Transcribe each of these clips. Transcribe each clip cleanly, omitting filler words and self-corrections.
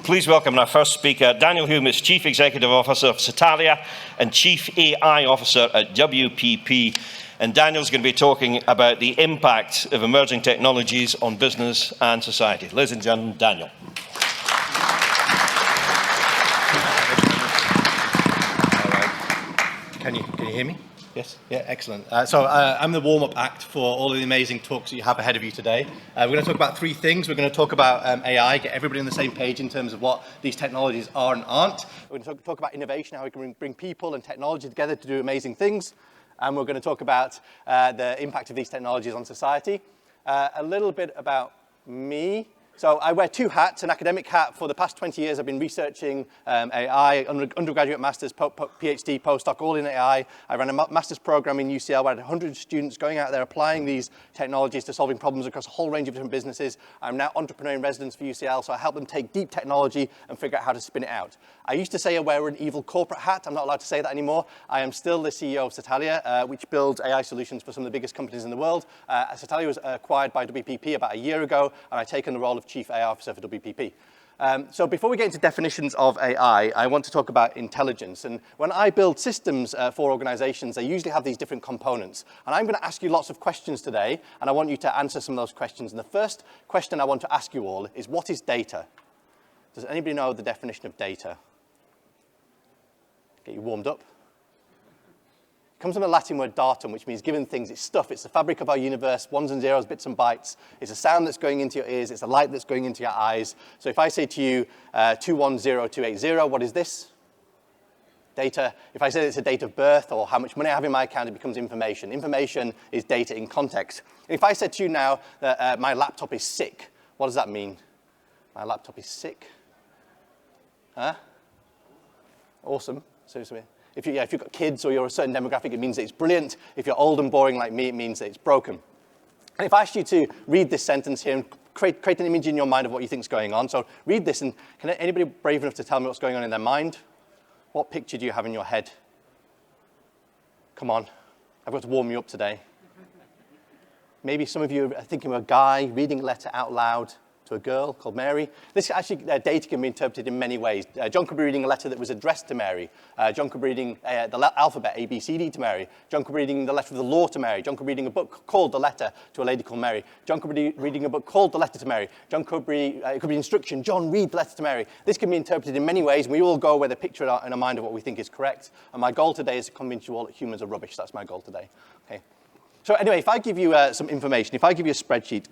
Please welcome our first speaker, Daniel Hulme, Chief Executive Officer of Satalia and Chief AI Officer at WPP. And Daniel's going to be talking about the impact of emerging technologies on business and society. Ladies and gentlemen, Daniel. All right. Can you hear me? Yes? Yeah, excellent. I'm the warm-up act for all of the amazing talks that you have ahead of you today. We're going to talk about three things. We're going to talk about AI, get everybody on the same page in terms of what these technologies are and aren't. We're going to talk about innovation, how we can bring people and technology together to do amazing things. And we're going to talk about the impact of these technologies on society. A little bit about me. So I wear two hats, an academic hat. For the past 20 years, I've been researching AI, undergraduate, master's, PhD, postdoc, all in AI. I ran a master's program in UCL where I had 100 students going out there applying these technologies to solving problems across a whole range of different businesses. I'm now entrepreneur in residence for UCL, so I help them take deep technology and figure out how to spin it out. I used to say I wear an evil corporate hat. I'm not allowed to say that anymore. I am still the CEO of Satalia, which builds AI solutions for some of the biggest companies in the world. Satalia was acquired by WPP about a year ago, and I've taken the role of Chief AI Officer for WPP. So before we get into definitions of AI, I want to talk about intelligence. And when I build systems for organizations, they usually have these different components. And I'm going to ask you lots of questions today, and I want you to answer some of those questions. And the first question I want to ask you all is, what is data? Does anybody know the definition of data? Get you warmed up. It comes from the Latin word datum, which means given things. It's stuff. It's the fabric of our universe, ones and zeros, bits and bytes. It's a sound that's going into your ears. It's a light that's going into your eyes. So if I say to you 210280, what is this? Data. If I say it's a date of birth or how much money I have in my account, it becomes information. Information is data in context. And if I said to you now that my laptop is sick, what does that mean? My laptop is sick. Huh? Awesome. Seriously. If you've got kids or you're a certain demographic, it means that it's brilliant. If you're old and boring like me, it means that it's broken. And if I asked you to read this sentence here and create an image in your mind of what you think is going on, so read this, and can anybody brave enough to tell me what's going on in their mind? What picture do you have in your head? Come on. I've got to warm you up today. Maybe some of you are thinking of a guy reading a letter out loud to a girl called Mary. This actually, data can be interpreted in many ways. John could be reading a letter that was addressed to Mary. John could be reading the alphabet, A, B, C, D to Mary. John could be reading the letter of the law to Mary. John could be reading a book called The Letter to a lady called Mary. John could be reading a book called The Letter to Mary. John could be, it could be instruction. John, read the letter to Mary. This can be interpreted in many ways, and we all go with a picture in our mind of what we think is correct. And my goal today is to convince you all that humans are rubbish. That's my goal today. Okay. So anyway, if I give you some information, if I give you a spreadsheet,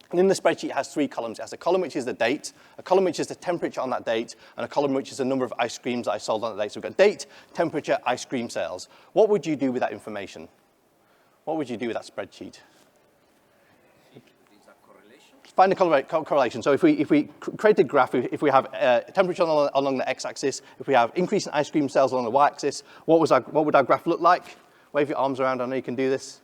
and in the spreadsheet, it has three columns. It has a column which is the date, a column which is the temperature on that date, and a column which is the number of ice creams that I sold on that date. So we've got date, temperature, ice cream sales. What would you do with that information? What would you do with that spreadsheet? Find a correlation. So if we create a graph, if we have temperature along the x-axis, if we have increase in ice cream sales along the y-axis, what would our graph look like? Wave your arms around. I know you can do this.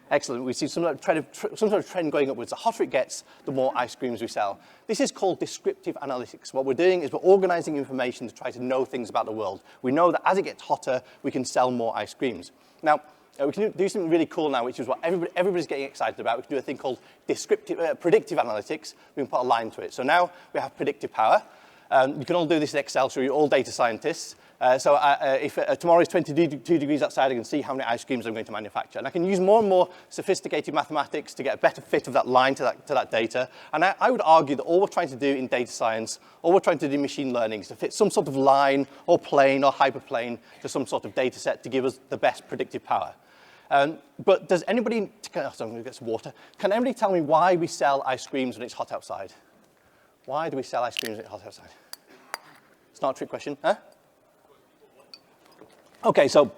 Excellent. We see some sort of trend going upwards. The hotter it gets, the more ice creams we sell. This is called descriptive analytics. What we're doing is we're organizing information to try to know things about the world. We know that as it gets hotter, we can sell more ice creams. Now, we can do something really cool now, which is what everybody's getting excited about. We can do a thing called predictive analytics. We can put a line to it. So now we have predictive power. You can all do this in Excel, so you're all data scientists. If tomorrow is 22 degrees outside, I can see how many ice creams I'm going to manufacture. And I can use more and more sophisticated mathematics to get a better fit of that line to that data. And I would argue that all we're trying to do in data science, all we're trying to do in machine learning is to fit some sort of line or plane or hyperplane to some sort of data set to give us the best predictive power. But does anybody, I'm going to get some water. Can anybody tell me why we sell ice creams when it's hot outside? Why do we sell ice creams when it's hot outside? It's not a trick question, huh? Okay, so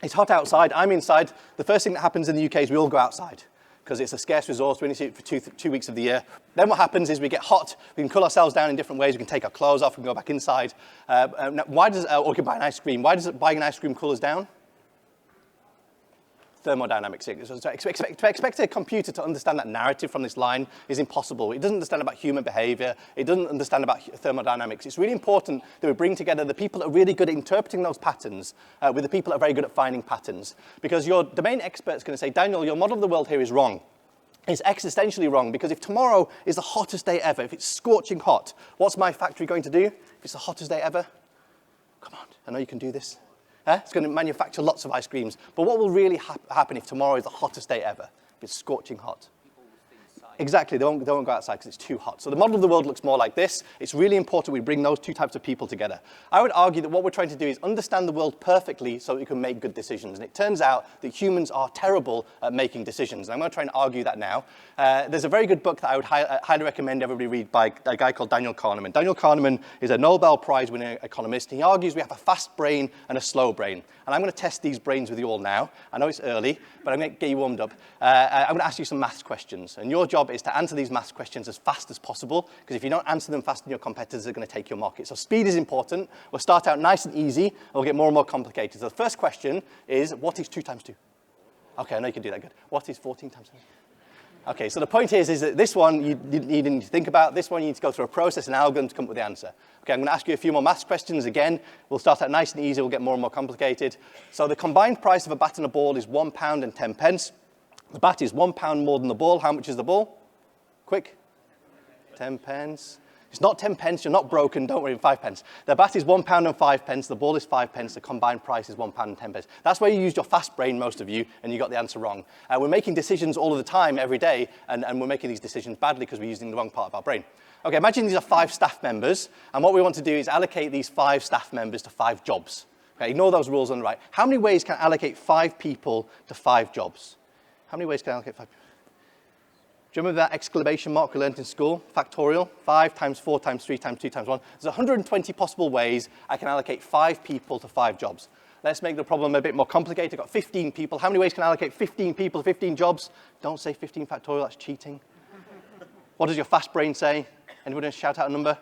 it's hot outside. I'm inside. The first thing that happens in the UK is we all go outside because it's a scarce resource. We only see it for two weeks of the year. Then what happens is we get hot. We can cool ourselves down in different ways. We can take our clothes off. We can go back inside. Why does, or we can buy an ice cream. Why does buying an ice cream cool us down? Thermodynamics. So to expect a computer to understand that narrative from this line is impossible. It doesn't understand about human behavior. It doesn't understand about thermodynamics. It's really important that we bring together the people that are really good at interpreting those patterns with the people that are very good at finding patterns. Because your domain expert is going to say, Daniel, your model of the world here is wrong. is existentially wrong, because if tomorrow is the hottest day ever, if it's scorching hot, what's my factory going to do? If it's the hottest day ever? Come on, I know you can do this. It's going to manufacture lots of ice creams. But what will really happen if tomorrow is the hottest day ever? If it's scorching hot? Exactly, they won't go outside because it's too hot. So the model of the world looks more like this. It's really important we bring those two types of people together. I would argue that what we're trying to do is understand the world perfectly so that we can make good decisions. And it turns out that humans are terrible at making decisions. And I'm going to try and argue that now. There's a very good book that I would highly recommend everybody read by a guy called Daniel Kahneman. Daniel Kahneman is a Nobel Prize-winning economist. He argues we have a fast brain and a slow brain. And I'm going to test these brains with you all now. I know it's early, but I'm going to get you warmed up. I'm going to ask you some maths questions. And your job is to answer these maths questions as fast as possible, because if you don't answer them fast, your competitors are going to take your market. So speed is important. We'll start out nice and easy, and we'll get more and more complicated. So the first question is, what is 2 times 2? Okay, I know you can do that good. What is 14 times 7? Okay, so the point is that this one you need to think about. This one you need to go through a process, an algorithm to come up with the answer. Okay, I'm going to ask you a few more maths questions again. We'll start out nice and easy. We'll get more and more complicated. So the combined price of a bat and a ball is £1 and 10 pence. The bat is £1 more than the ball. How much is the ball? Quick. 10 pence. It's not 10 pence. You're not broken. Don't worry, 5 pence. The bat is £1 and 5 pence. The ball is 5 pence. The combined price is £1 and 10 pence. That's where you used your fast brain, most of you, and you got the answer wrong. We're making decisions all of the time, every day, and we're making these decisions badly because we're using the wrong part of our brain. Okay, imagine these are 5 staff members, and what we want to do is allocate these 5 staff members to 5 jobs. Okay, ignore those rules on the right. How many ways can I allocate 5 people to 5 jobs? How many ways can I allocate 5 people? Do you remember that exclamation mark we learned in school? Factorial, 5 times 4 times 3 times 2 times 1. There's 120 possible ways I can allocate 5 people to 5 jobs. Let's make the problem a bit more complicated. I've got 15 people. How many ways can I allocate 15 people to 15 jobs? Don't say 15 factorial, that's cheating. What does your fast brain say? Anybody shout out a number?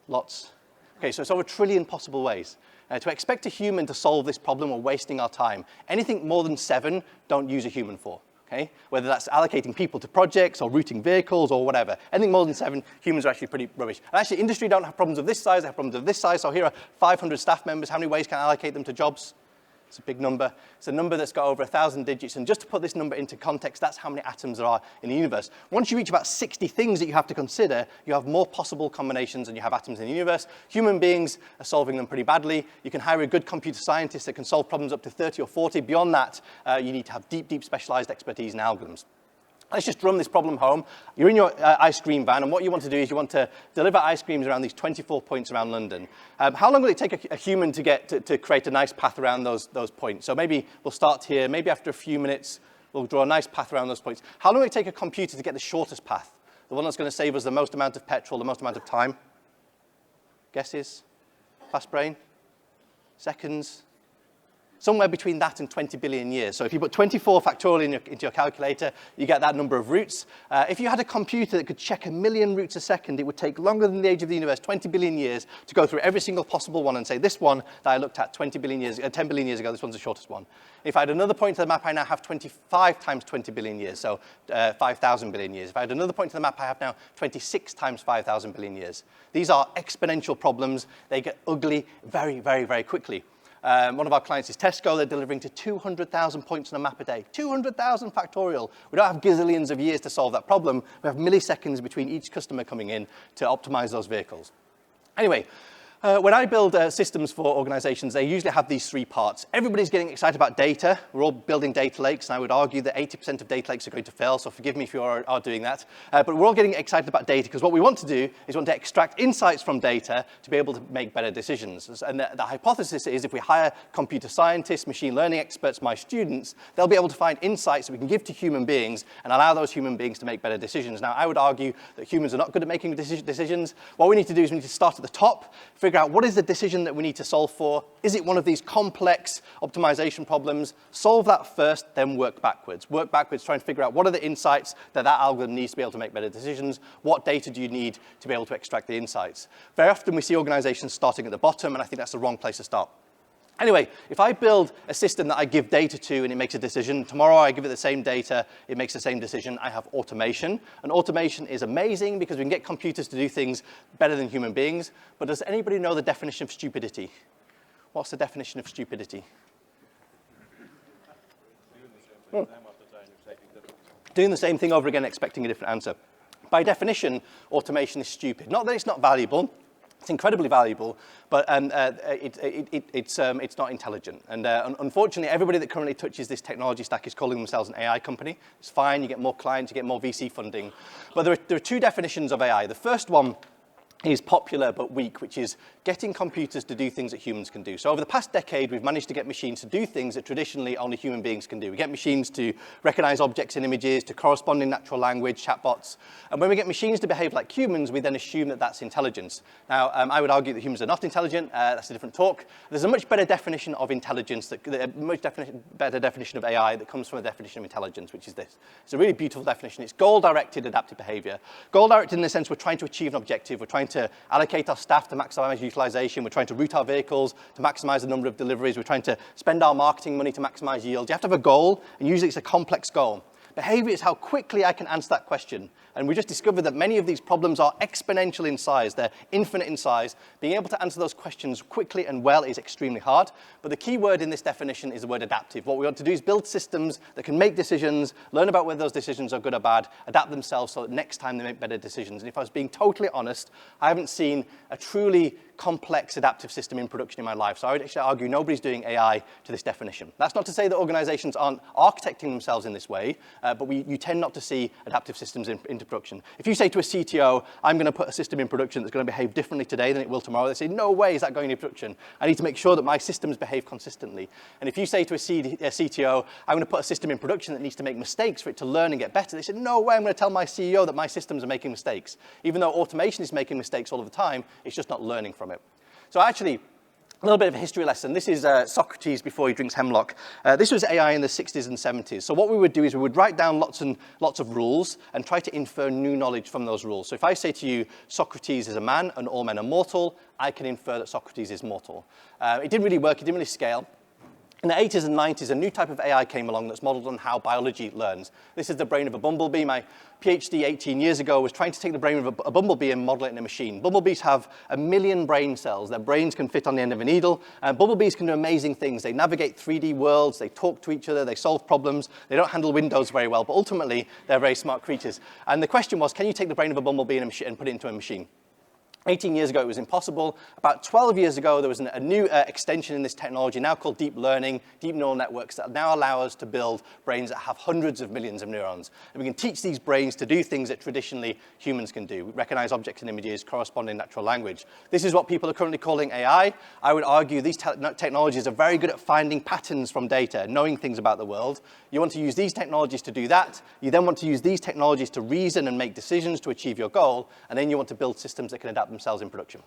Lots. Okay, so it's over 1 trillion possible ways. To expect a human to solve this problem, we're wasting our time. Anything more than 7, don't use a human for. Okay? Whether that's allocating people to projects or routing vehicles or whatever. Anything more than 7, humans are actually pretty rubbish. And actually, industry don't have problems of this size, they have problems of this size. So here are 500 staff members. How many ways can I allocate them to jobs? It's a big number. It's a number that's got over 1,000 digits. And just to put this number into context, that's how many atoms there are in the universe. Once you reach about 60 things that you have to consider, you have more possible combinations than you have atoms in the universe. Human beings are solving them pretty badly. You can hire a good computer scientist that can solve problems up to 30 or 40. Beyond that, you need to have deep, deep specialized expertise in algorithms. Let's just run this problem home. You're in your ice cream van, and what you want to do is you want to deliver ice creams around these 24 points around London. How long will it take a human to create a nice path around those points? So maybe we'll start here. Maybe after a few minutes, we'll draw a nice path around those points. How long will it take a computer to get the shortest path? The one that's going to save us the most amount of petrol, the most amount of time? Guesses? Fast brain? Seconds? Somewhere between that and 20 billion years. So if you put 24 factorial into your calculator, you get that number of routes. If you had a computer that could check 1 million routes a second, it would take longer than the age of the universe, 20 billion years, to go through every single possible one and say, this one that I looked at 10 billion years ago, this one's the shortest one. If I had another point to the map, I now have 25 times 20 billion years, so 5,000 billion years. If I had another point to the map, I have now 26 times 5,000 billion years. These are exponential problems. They get ugly very, very, very quickly. One of our clients is Tesco. They're delivering to 200,000 points on a map a day. 200,000 factorial. We don't have gazillions of years to solve that problem. We have milliseconds between each customer coming in to optimize those vehicles. Anyway, when I build systems for organizations, they usually have these 3 parts. Everybody's getting excited about data. We're all building data lakes, and I would argue that 80% of data lakes are going to fail, so forgive me if you are doing that. But we're all getting excited about data, because what we want to do is want to extract insights from data to be able to make better decisions. And the hypothesis is if we hire computer scientists, machine learning experts, my students, they'll be able to find insights that we can give to human beings and allow those human beings to make better decisions. Now, I would argue that humans are not good at making decisions. What we need to do is we need to start at the top, figure out what is the decision that we need to solve for. Is it one of these complex optimization problems? Solve that first, then work backwards. Work backwards, try and figure out what are the insights that algorithm needs to be able to make better decisions. What data do you need to be able to extract the insights? Very often we see organizations starting at the bottom, and I think that's the wrong place to start. Anyway, if I build a system that I give data to and it makes a decision, tomorrow I give it the same data, it makes the same decision, I have automation. And automation is amazing because we can get computers to do things better than human beings. But does anybody know the definition of stupidity? What's the definition of stupidity? doing the same thing over again, expecting a different answer. By definition, automation is stupid. Not that it's not valuable. It's incredibly valuable, but it's not intelligent. And unfortunately, everybody that currently touches this technology stack is calling themselves an AI company. It's fine, you get more clients, you get more VC funding. But there are two definitions of AI. The first one is popular but weak, which is getting computers to do things that humans can do. So over the past decade, we've managed to get machines to do things that traditionally only human beings can do. We get machines to recognize objects and images, to correspond in natural language, chatbots. And when we get machines to behave like humans, we then assume that that's intelligence. Now, I would argue that humans are not intelligent. That's a different talk. There's a much better definition of intelligence, a much better definition of AI that comes from a definition of intelligence, which is this. It's a really beautiful definition. It's goal-directed adaptive behavior. Goal-directed in the sense we're trying to achieve an objective. We're trying to allocate our staff to maximize utilization. We're trying to route our vehicles to maximize the number of deliveries. We're trying to spend our marketing money to maximize yield. You have to have a goal, and usually it's a complex goal. Behavior is how quickly I can answer that question. And we just discovered that many of these problems are exponential in size. They're infinite in size. Being able to answer those questions quickly and well is extremely hard. But the key word in this definition is the word adaptive. What we want to do is build systems that can make decisions, learn about whether those decisions are good or bad, adapt themselves so that next time they make better decisions. And if I was being totally honest, I haven't seen a truly complex adaptive system in production in my life. So I would actually argue nobody's doing AI to this definition. That's not to say that organizations aren't architecting themselves in this way, but you tend not to see adaptive systems into production. If you say to a CTO, I'm going to put a system in production that's going to behave differently today than it will tomorrow, they say, no way is that going into production. I need to make sure that my systems behave consistently. And if you say to a CTO, I'm going to put a system in production that needs to make mistakes for it to learn and get better, they say, no way, I'm going to tell my CEO that my systems are making mistakes. Even though automation is making mistakes all of the time, it's just not learning from it. So actually, a little bit of a history lesson. This is Socrates before he drinks hemlock. This was AI in the 60s and 70s. So what we would do is we would write down lots of rules and try to infer new knowledge from those rules. So if I say to you, Socrates is a man and all men are mortal, I can infer that Socrates is mortal. It didn't really work. It didn't really scale. In the 80s and 90s, a new type of AI came along that's modeled on how biology learns. This is the brain of a bumblebee. My PhD 18 years ago was trying to take the brain of a bumblebee and model it in a machine. Bumblebees have 1 million brain cells. Their brains can fit on the end of a needle. And bumblebees can do amazing things. They navigate 3D worlds. They talk to each other. They solve problems. They don't handle windows very well, but ultimately, they're very smart creatures. And the question was, can you take the brain of a bumblebee and put it into a machine? 18 years ago, it was impossible. About 12 years ago, there was a new extension in this technology now called deep learning, deep neural networks that now allow us to build brains that have hundreds of millions of neurons. And we can teach these brains to do things that traditionally humans can do, recognize objects and images, correspond in natural language. This is what people are currently calling AI. I would argue these technologies are very good at finding patterns from data, knowing things about the world. You want to use these technologies to do that. You then want to use these technologies to reason and make decisions to achieve your goal. And then you want to build systems that can adapt themselves in production.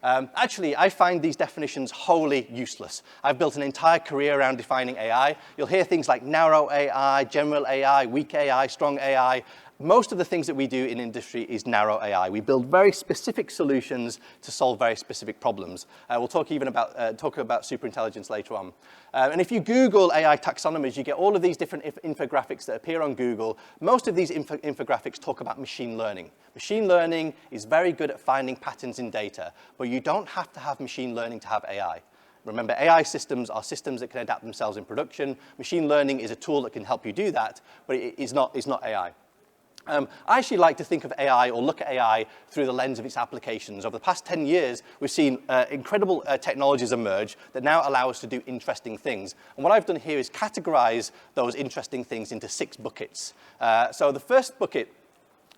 Actually, I find these definitions wholly useless. I've built an entire career around defining AI. You'll hear things like narrow AI, general AI, weak AI, strong AI. Most of the things that we do in industry is narrow AI. We build very specific solutions to solve very specific problems. We'll talk about superintelligence later on. And if you Google AI taxonomies, you get all of these different infographics that appear on Google. Most of these infographics talk about machine learning. Machine learning is very good at finding patterns in data, but you don't have to have machine learning to have AI. Remember, AI systems are systems that can adapt themselves in production. Machine learning is a tool that can help you do that, but it is not AI. I actually like to think of AI or look at AI through the lens of its applications. Over the past 10 years, we've seen incredible technologies emerge that now allow us to do interesting things. And what I've done here is categorize those interesting things into 6 buckets. So the first bucket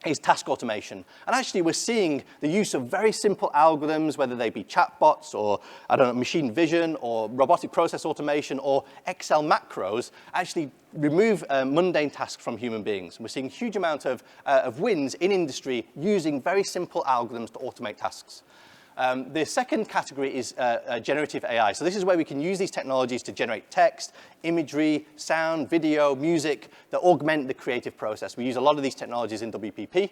is task automation. And actually, we're seeing the use of very simple algorithms, whether they be chatbots or, machine vision or robotic process automation or Excel macros, actually remove mundane tasks from human beings. We're seeing a huge amount of wins in industry using very simple algorithms to automate tasks. The second category is generative AI. So this is where we can use these technologies to generate text, imagery, sound, video, music that augment the creative process. We use a lot of these technologies in WPP.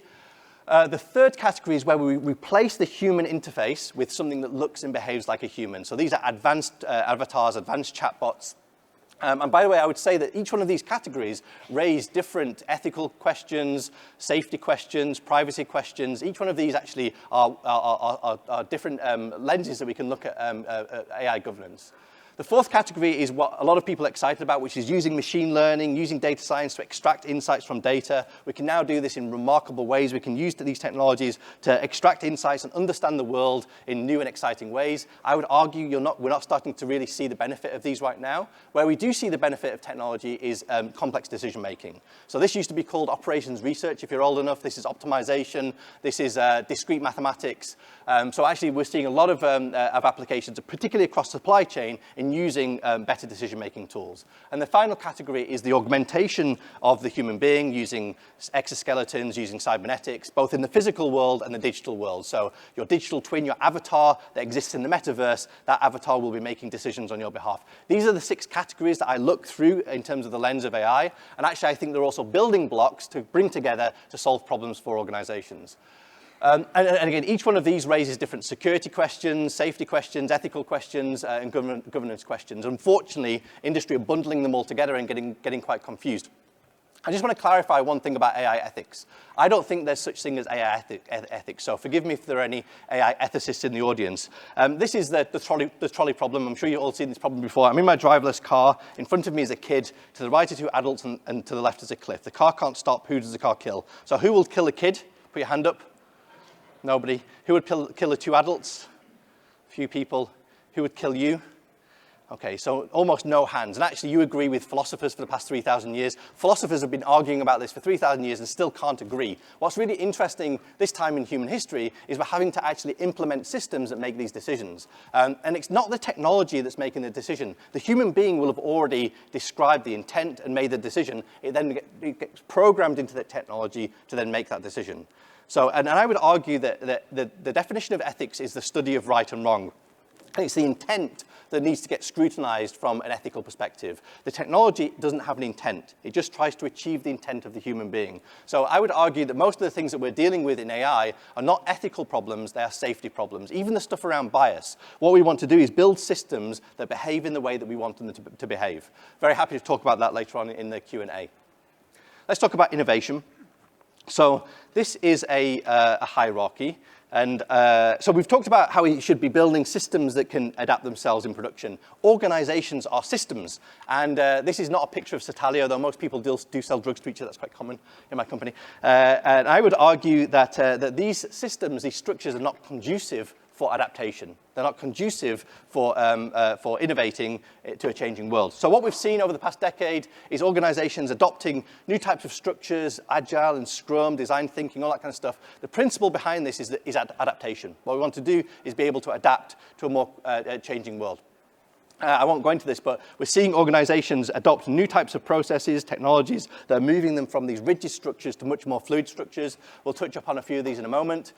The third category is where we replace the human interface with something that looks and behaves like a human. So these are advanced avatars, advanced chatbots. And by the way, I would say that each one of these categories raise different ethical questions, safety questions, privacy questions. Each one of these actually are different lenses that we can look at AI governance. The fourth category is what a lot of people are excited about, which is using machine learning, using data science to extract insights from data. We can now do this in remarkable ways. We can use these technologies to extract insights and understand the world in new and exciting ways. I would argue we're not starting to really see the benefit of these right now. Where we do see the benefit of technology is complex decision making. So this used to be called operations research, if you're old enough. This is optimization. This is discrete mathematics. So actually, we're seeing a lot of applications, particularly across supply chain, in using better decision-making tools. And the final category is the augmentation of the human being using exoskeletons, using cybernetics, both in the physical world and the digital world. So your digital twin, your avatar that exists in the metaverse, that avatar will be making decisions on your behalf. These are the 6 categories that I look through in terms of the lens of AI. And actually, I think they're also building blocks to bring together to solve problems for organizations. And again, each one of these raises different security questions, safety questions, ethical questions, and governance questions. Unfortunately, industry are bundling them all together and getting quite confused. I just want to clarify one thing about AI ethics. I don't think there's such thing as AI ethics, so forgive me if there are any AI ethicists in the audience. This is the trolley problem. I'm sure you've all seen this problem before. I'm in my driverless car. In front of me is a kid. To the right are 2 adults, and to the left is a cliff. The car can't stop. Who does the car kill? So who will kill the kid? Put your hand up. Nobody. Who would kill the 2 adults? A few people. Who would kill you? Okay, so almost no hands. And actually, you agree with philosophers for the past 3,000 years. Philosophers have been arguing about this for 3,000 years and still can't agree. What's really interesting this time in human history is we're having to actually implement systems that make these decisions. And it's not the technology that's making the decision. The human being will have already described the intent and made the decision. It then gets programmed into the technology to then make that decision. So, and I would argue that the definition of ethics is the study of right and wrong. And it's the intent that needs to get scrutinized from an ethical perspective. The technology doesn't have an intent. It just tries to achieve the intent of the human being. So I would argue that most of the things that we're dealing with in AI are not ethical problems, they are safety problems. Even the stuff around bias. What we want to do is build systems that behave in the way that we want them to behave. Very happy to talk about that later on in the Q&A. Let's talk about innovation. So this is a hierarchy. And so we've talked about how we should be building systems that can adapt themselves in production. Organizations are systems. And this is not a picture of Satalia, though most people do sell drugs to each other. That's quite common in my company. And I would argue that these systems, these structures, are not conducive for adaptation. They're not conducive for innovating to a changing world. So what we've seen over the past decade is organizations adopting new types of structures, agile and scrum, design thinking, all that kind of stuff. The principle behind this is adaptation. What we want to do is be able to adapt to a more changing world. I won't go into this, but we're seeing organizations adopt new types of processes, technologies that are moving them from these rigid structures to much more fluid structures. We'll touch upon a few of these in a moment.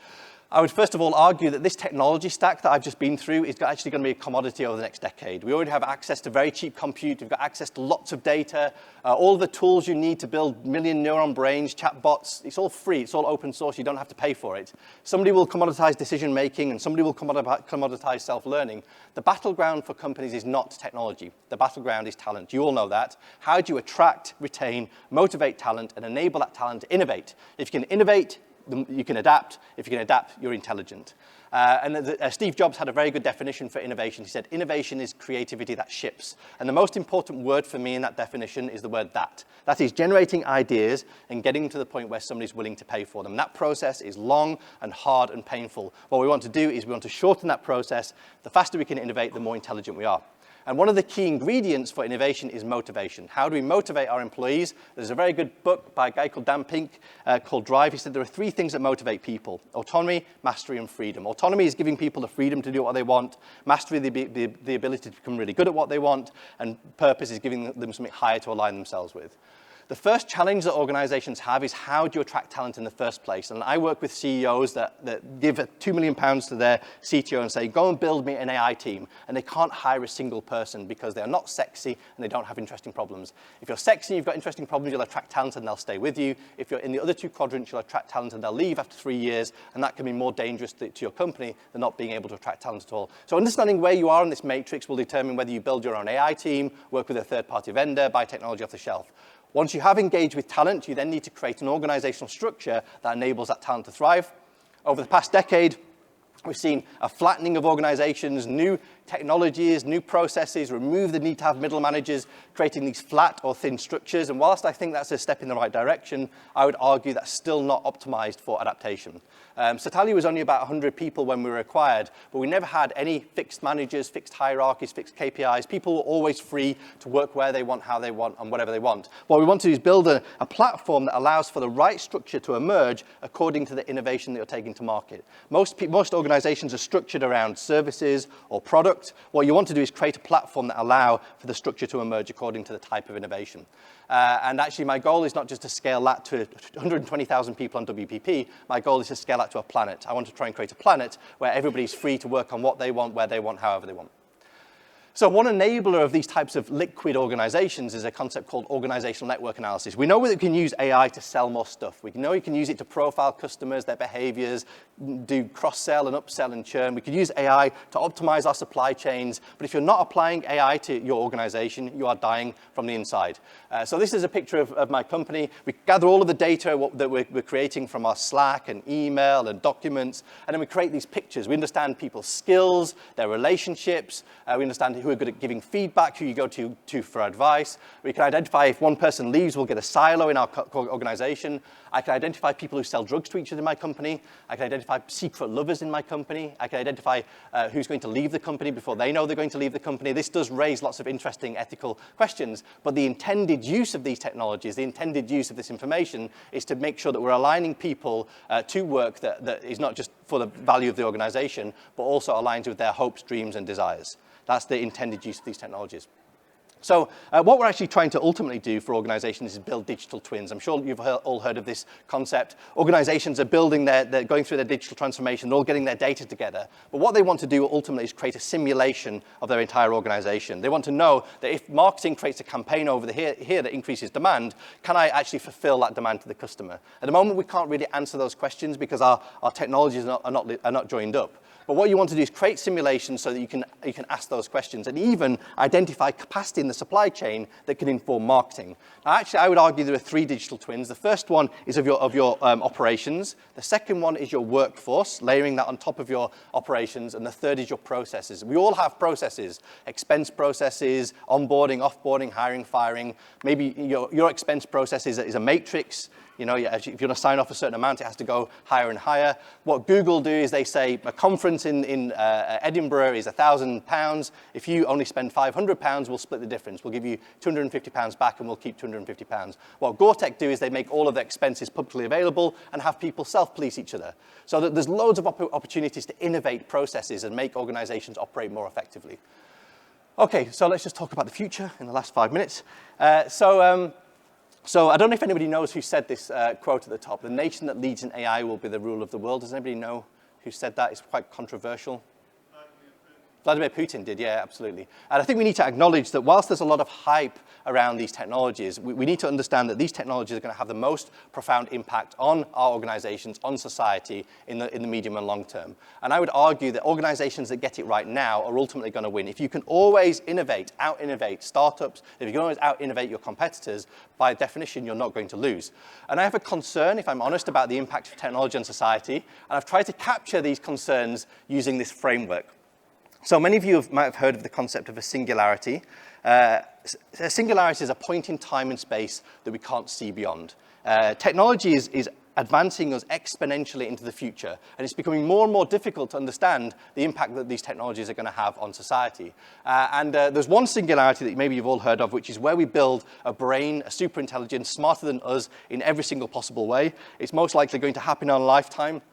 I would first of all argue that this technology stack that I've just been through is actually going to be a commodity over the next decade. We already have access to very cheap compute. We've got access to lots of data. All the tools you need to build million neuron brains, chatbots, it's all free. It's all open source. You don't have to pay for it. Somebody will commoditize decision making and somebody will commoditize self-learning. The battleground for companies is not technology. The battleground is talent. You all know that. How do you attract, retain, motivate talent and enable that talent to innovate? If you can innovate, you can adapt. If you can adapt, you're intelligent. Steve Jobs had a very good definition for innovation. He said, innovation is creativity that ships. And the most important word for me in that definition is the word that. That is generating ideas and getting to the point where somebody's willing to pay for them. That process is long and hard and painful. What we want to do is we want to shorten that process. The faster we can innovate, the more intelligent we are. And one of the key ingredients for innovation is motivation. How do we motivate our employees? There's a very good book by a guy called Dan Pink called Drive. He said there are 3 things that motivate people: autonomy, mastery, and freedom. Autonomy is giving people the freedom to do what they want. Mastery, the ability to become really good at what they want. And purpose is giving them something higher to align themselves with. The first challenge that organizations have is how do you attract talent in the first place? And I work with CEOs that give £2 million to their CTO and say, go and build me an AI team. And they can't hire a single person because they are not sexy and they don't have interesting problems. If you're sexy, you've got interesting problems, you'll attract talent and they'll stay with you. If you're in the other 2 quadrants, you'll attract talent and they'll leave after 3 years. And that can be more dangerous to your company than not being able to attract talent at all. So understanding where you are in this matrix will determine whether you build your own AI team, work with a third-party vendor, buy technology off the shelf. Once you have engaged with talent, you then need to create an organizational structure that enables that talent to thrive. Over the past decade, we've seen a flattening of organizations, new technologies, new processes, remove the need to have middle managers creating these flat or thin structures. And whilst I think that's a step in the right direction, I would argue that's still not optimized for adaptation. Satalia was only about 100 people when we were acquired, but we never had any fixed managers, fixed hierarchies, fixed KPIs. People were always free to work where they want, how they want, and whatever they want. What we want to do is build a platform that allows for the right structure to emerge according to the innovation that you're taking to market. Most organizations are structured around services or product. What you want to do is create a platform that allows for the structure to emerge according to the type of innovation. And actually, my goal is not just to scale that to 120,000 people on WPP. My goal is to scale that to a planet. I want to try and create a planet where everybody's free to work on what they want, where they want, however they want. So one enabler of these types of liquid organizations is a concept called organizational network analysis. We know that we can use AI to sell more stuff. We know you can use it to profile customers, their behaviors, do cross-sell and upsell and churn. We could use AI to optimize our supply chains. But if you're not applying AI to your organization, you are dying from the inside. So this is a picture of my company. We gather all of the data that we're creating from our Slack and email and documents, and then we create these pictures. We understand people's skills, their relationships. We understand who are good at giving feedback, who you go to for advice. We can identify if one person leaves, we'll get a silo in our organization. I can identify people who sell drugs to each other in my company. I can identify secret lovers in my company. I can identify who's going to leave the company before they know they're going to leave the company. This does raise lots of interesting ethical questions, but the intended use of these technologies, the intended use of this information is to make sure that we're aligning people to work that is not just for the value of the organization, but also aligns with their hopes, dreams, and desires. That's the intended use of these technologies. So what we're actually trying to ultimately do for organizations is build digital twins. I'm sure you've all heard of this concept. Organizations are they're going through their digital transformation, they're all getting their data together. But what they want to do ultimately is create a simulation of their entire organization. They want to know that if marketing creates a campaign over here that increases demand, can I actually fulfill that demand to the customer? At the moment, we can't really answer those questions because our technologies are not joined up. But what you want to do is create simulations so that you can ask those questions and even identify capacity in the supply chain that can inform marketing. Now, actually, I would argue there are three digital twins. The first one is of your operations. The second one is your workforce, layering that on top of your operations. And the third is your processes. We all have processes, expense processes, onboarding, offboarding, hiring, firing. Maybe your expense process is a matrix. You know, if you want to sign off a certain amount, it has to go higher and higher. What Google do is they say a conference in Edinburgh is £1,000. If you only spend £500, we'll split the difference. We'll give you £250 back and we'll keep £250. What Gore-Tex do is they make all of their expenses publicly available and have people self-police each other. So that there's loads of opportunities to innovate processes and make organizations operate more effectively. Okay, so let's just talk about the future in the last 5 minutes. So I don't know if anybody knows who said this quote at the top. The nation that leads in AI will be the rule of the world. Does anybody know who said that? It's quite controversial. Vladimir Putin did, yeah, absolutely. And I think we need to acknowledge that whilst there's a lot of hype around these technologies, we need to understand that these technologies are going to have the most profound impact on our organizations, on society in the medium and long term. And I would argue that organizations that get it right now are ultimately going to win. If you can always out-innovate startups, if you can always out-innovate your competitors, by definition, you're not going to lose. And I have a concern, if I'm honest, about the impact of technology on society, and I've tried to capture these concerns using this framework. So many of you might have heard of the concept of a singularity. A singularity is a point in time and space that we can't see beyond. Technology is advancing us exponentially into the future, and it's becoming more and more difficult to understand the impact that these technologies are going to have on society. There's one singularity that maybe you've all heard of, which is where we build a brain, a superintelligence, smarter than us in every single possible way. It's most likely going to happen in our lifetime.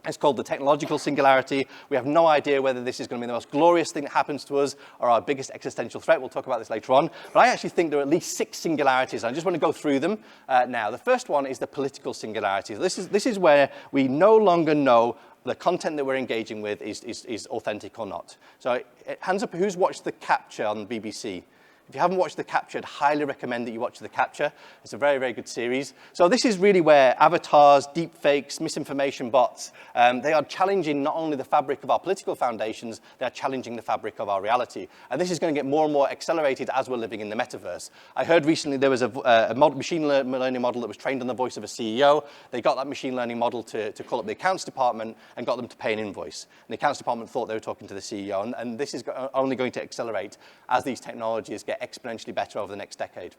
It's called the technological singularity. We have no idea whether this is going to be the most glorious thing that happens to us or our biggest existential threat. We'll talk about this later on. But I actually think there are at least 6 singularities. I just want to go through them now. The first one is the political singularity. This is where we no longer know the content that we're engaging with is authentic or not. So hands up, who's watched The Capture on BBC? If you haven't watched The Capture, I'd highly recommend that you watch The Capture. It's a very, very good series. So this is really where avatars, deepfakes, misinformation bots, they are challenging not only the fabric of our political foundations, they're challenging the fabric of our reality. And this is going to get more and more accelerated as we're living in the metaverse. I heard recently there was a machine learning model that was trained on the voice of a CEO. They got that machine learning model to call up the accounts department and got them to pay an invoice. And the accounts department thought they were talking to the CEO. And this is only going to accelerate as these technologies get exponentially better over the next decade.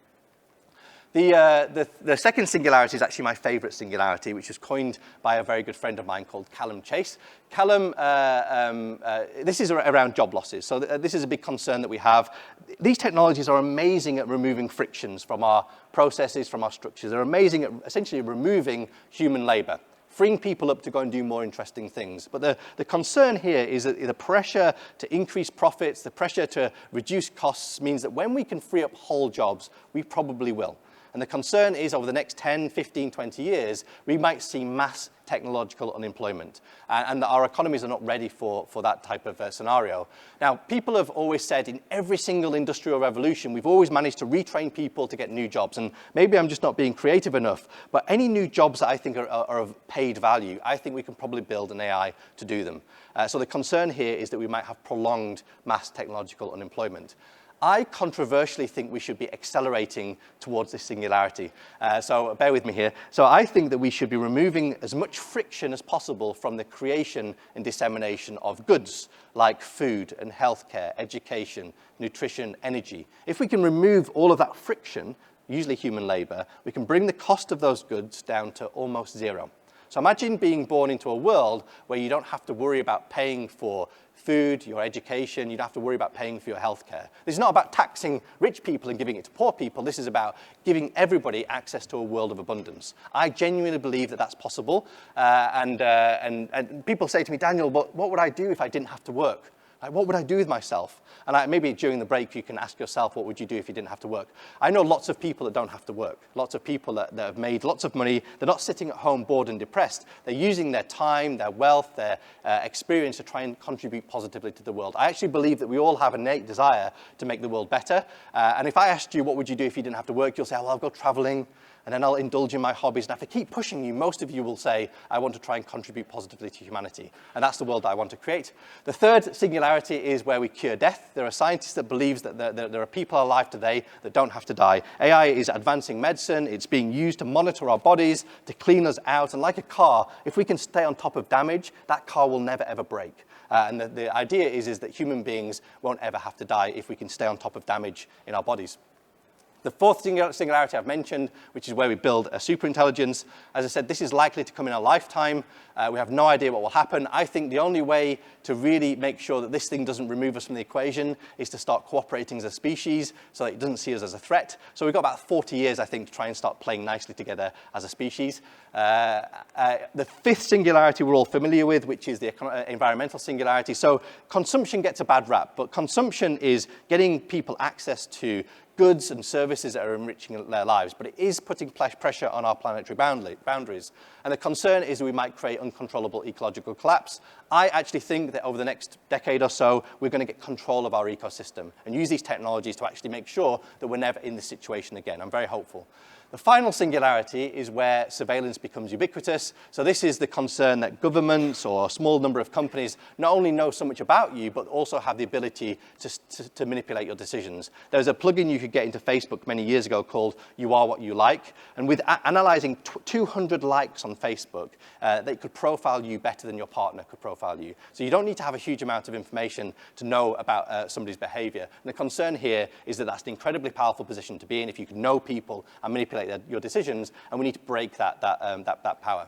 The second singularity is actually my favorite singularity, which was coined by a very good friend of mine called Callum Chase. Callum, this is around job losses. So this is a big concern that we have. These technologies are amazing at removing frictions from our processes, from our structures. They're amazing at essentially removing human labor, freeing people up to go and do more interesting things. But the concern here is that the pressure to increase profits, the pressure to reduce costs means that when we can free up whole jobs, we probably will. And the concern is over the next 10, 15, 20 years, we might see mass technological unemployment. And our economies are not ready for that type of scenario. Now, people have always said in every single industrial revolution, we've always managed to retrain people to get new jobs. And maybe I'm just not being creative enough, but any new jobs that I think are of paid value, I think we can probably build an AI to do them. So the concern here is that we might have prolonged mass technological unemployment. I controversially think we should be accelerating towards this singularity. So bear with me here. So I think that we should be removing as much friction as possible from the creation and dissemination of goods like food and healthcare, education, nutrition, energy. If we can remove all of that friction, usually human labor, we can bring the cost of those goods down to almost zero. So imagine being born into a world where you don't have to worry about paying for food, your education, you don't have to worry about paying for your healthcare. This is not about taxing rich people and giving it to poor people. This is about giving everybody access to a world of abundance. I genuinely believe that that's possible. And people say to me, Daniel, but what would I do if I didn't have to work? Like, what would I do with myself? And maybe during the break, you can ask yourself, what would you do if you didn't have to work? I know lots of people that don't have to work, lots of people that have made lots of money. They're not sitting at home bored and depressed. They're using their time, their wealth, their experience to try and contribute positively to the world. I actually believe that we all have an innate desire to make the world better. And if I asked you, what would you do if you didn't have to work? You'll say, well, I'll go traveling, and then I'll indulge in my hobbies. And if I keep pushing you, most of you will say, I want to try and contribute positively to humanity. And that's the world that I want to create. The third singularity is where we cure death. There are scientists that believe that there are people alive today that don't have to die. AI is advancing medicine. It's being used to monitor our bodies, to clean us out. And like a car, if we can stay on top of damage, that car will never, ever break. And the idea is that human beings won't ever have to die if we can stay on top of damage in our bodies. The fourth singularity I've mentioned, which is where we build a superintelligence. As I said, this is likely to come in our lifetime. We have no idea what will happen. I think the only way to really make sure that this thing doesn't remove us from the equation is to start cooperating as a species so that it doesn't see us as a threat. So we've got about 40 years, I think, to try and start playing nicely together as a species. The fifth singularity we're all familiar with, which is the environmental singularity. So consumption gets a bad rap, but consumption is getting people access to goods and services that are enriching their lives, but it is putting pressure on our planetary boundaries. And the concern is we might create uncontrollable ecological collapse. I actually think that over the next decade or so, we're going to get control of our ecosystem and use these technologies to actually make sure that we're never in this situation again. I'm very hopeful. The final singularity is where surveillance becomes ubiquitous. So this is the concern that governments or a small number of companies not only know so much about you, but also have the ability to manipulate your decisions. There's a plugin you could get into Facebook many years ago called You Are What You Like. And with analyzing 200 likes on Facebook, they could profile you better than your partner could profile you. So you don't need to have a huge amount of information to know about somebody's behavior. And the concern here is that that's an incredibly powerful position to be in if you can know people and manipulate your decisions, and we need to break that power.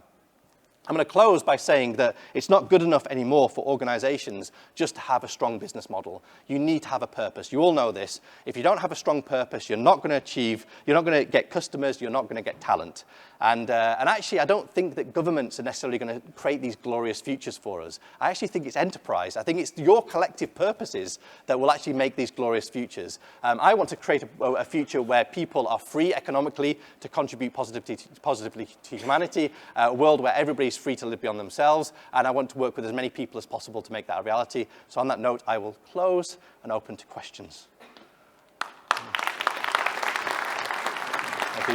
I'm going to close by saying that it's not good enough anymore for organizations just to have a strong business model. You need to have a purpose. You all know this. If you don't have a strong purpose, you're not going to get customers, you're not going to get talent. And actually, I don't think that governments are necessarily going to create these glorious futures for us. I actually think it's enterprise. I think it's your collective purposes that will actually make these glorious futures. I want to create a future where people are free economically to contribute positively to humanity, a world where everybody's free to live beyond themselves, and I want to work with as many people as possible to make that a reality. So on that note, I will close and open to questions. Thank you.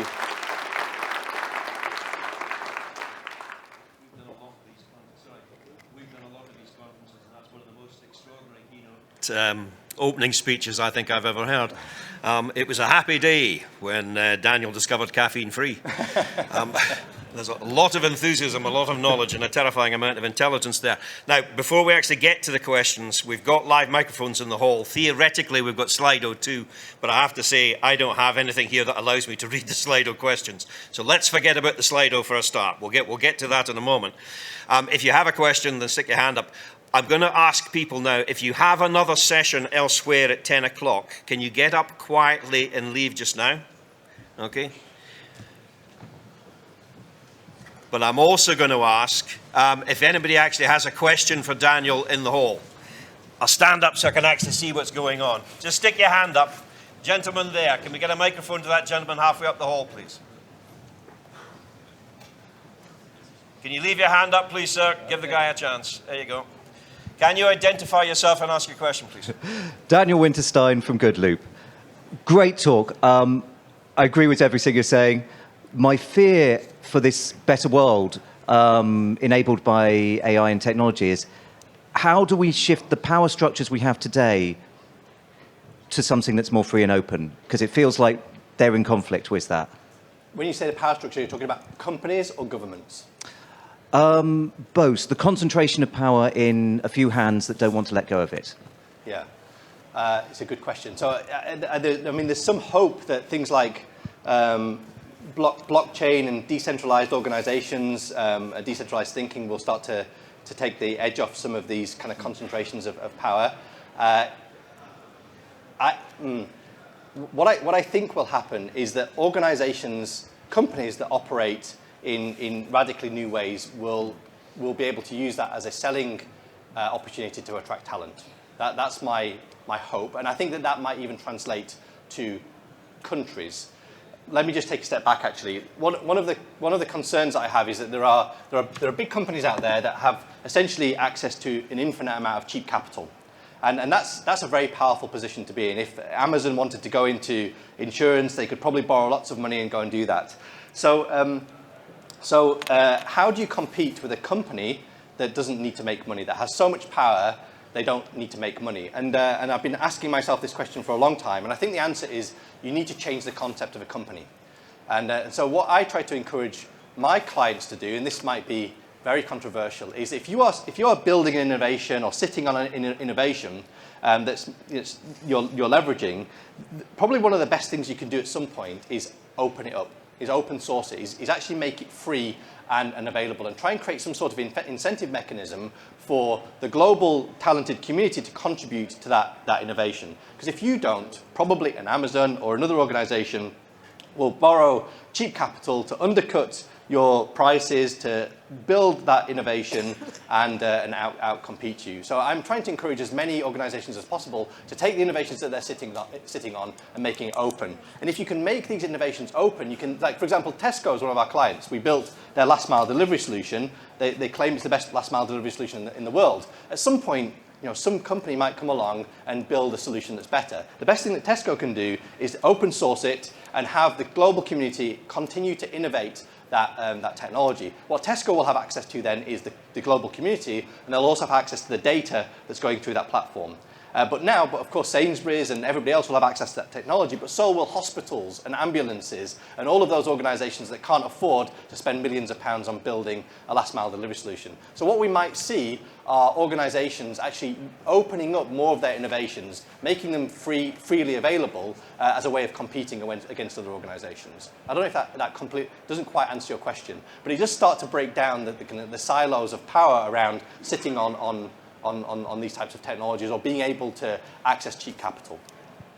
We've done a lot of these conferences, and that's one of the most extraordinary keynote opening speeches I think I've ever heard. It was a happy day when Daniel discovered caffeine-free. There's a lot of enthusiasm, a lot of knowledge, and a terrifying amount of intelligence there. Now, before we actually get to the questions, we've got live microphones in the hall. Theoretically, we've got Slido too, but I have to say, I don't have anything here that allows me to read the Slido questions. So let's forget about the Slido for a start. We'll get to that in a moment. If you have a question, then stick your hand up. I'm going to ask people now, if you have another session elsewhere at 10 o'clock, can you get up quietly and leave just now? Okay. But I'm also going to ask if anybody actually has a question for Daniel in the hall. I'll stand up so I can actually see what's going on. Just stick your hand up. Gentleman there, can we get a microphone to that gentleman halfway up the hall, please? Can you leave your hand up, please, sir? Give the guy a chance. There you go. Can you identify yourself and ask your question, please? Daniel Winterstein from Good Loop. Great talk. I agree with everything you're saying. My fear for this better world enabled by AI and technology is, how do we shift the power structures we have today to something that's more free and open? Because it feels like they're in conflict with that. When you say the power structure, you're talking about companies or governments? Both. The concentration of power in a few hands that don't want to let go of it. Yeah, it's a good question. So, I mean, there's some hope that things like blockchain and decentralized organizations, decentralized thinking will start to take the edge off some of these kind of concentrations of power. What I think will happen is that organizations, companies that operate in radically new ways will be able to use that as a selling opportunity to attract talent. That's my hope, and I think that might even translate to countries. Let me just take a step back. Actually, one of the concerns I have is that there are big companies out there that have essentially access to an infinite amount of cheap capital, and that's a very powerful position to be in. If Amazon wanted to go into insurance, they could probably borrow lots of money and go and do that. So how do you compete with a company that doesn't need to make money, that has so much power they don't need to make money? And I've been asking myself this question for a long time, and I think the answer is you need to change the concept of a company. And so what I try to encourage my clients to do, and this might be very controversial, is if you are building an innovation or sitting on an innovation that you're leveraging, probably one of the best things you can do at some point is open it up, is open source it, is actually make it free and available, and try and create some sort of incentive mechanism for the global talented community to contribute to that innovation. Because if you don't, probably an Amazon or another organization will borrow cheap capital to undercut your prices, to build that innovation and out-compete you. So I'm trying to encourage as many organizations as possible to take the innovations that they're sitting on and making it open. And if you can make these innovations open, you can, like, for example, Tesco is one of our clients. We built their last mile delivery solution. They claim it's the best last mile delivery solution in the world. At some point, some company might come along and build a solution that's better. The best thing that Tesco can do is open source it and have the global community continue to innovate that technology. What Tesco will have access to then is the global community, and they'll also have access to the data that's going through that platform. But of course, Sainsbury's and everybody else will have access to that technology, but so will hospitals and ambulances and all of those organizations that can't afford to spend millions of pounds on building a last mile delivery solution. So what we might see are organizations actually opening up more of their innovations, making them freely available as a way of competing against other organizations. I don't know if that doesn't quite answer your question, but it does start to break down the silos of power around sitting on these types of technologies or being able to access cheap capital.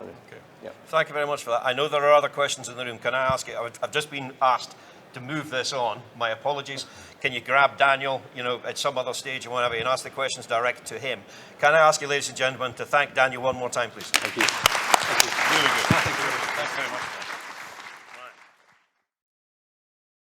Okay. Yeah. Thank you very much for that. I know there are other questions in the room. Can I ask you? I've just been asked to move this on. My apologies. Can you grab Daniel, at some other stage or whatever, and ask the questions direct to him? Can I ask you, ladies and gentlemen, to thank Daniel one more time, please? Thank you. Thank you. Really good. Thank you very much.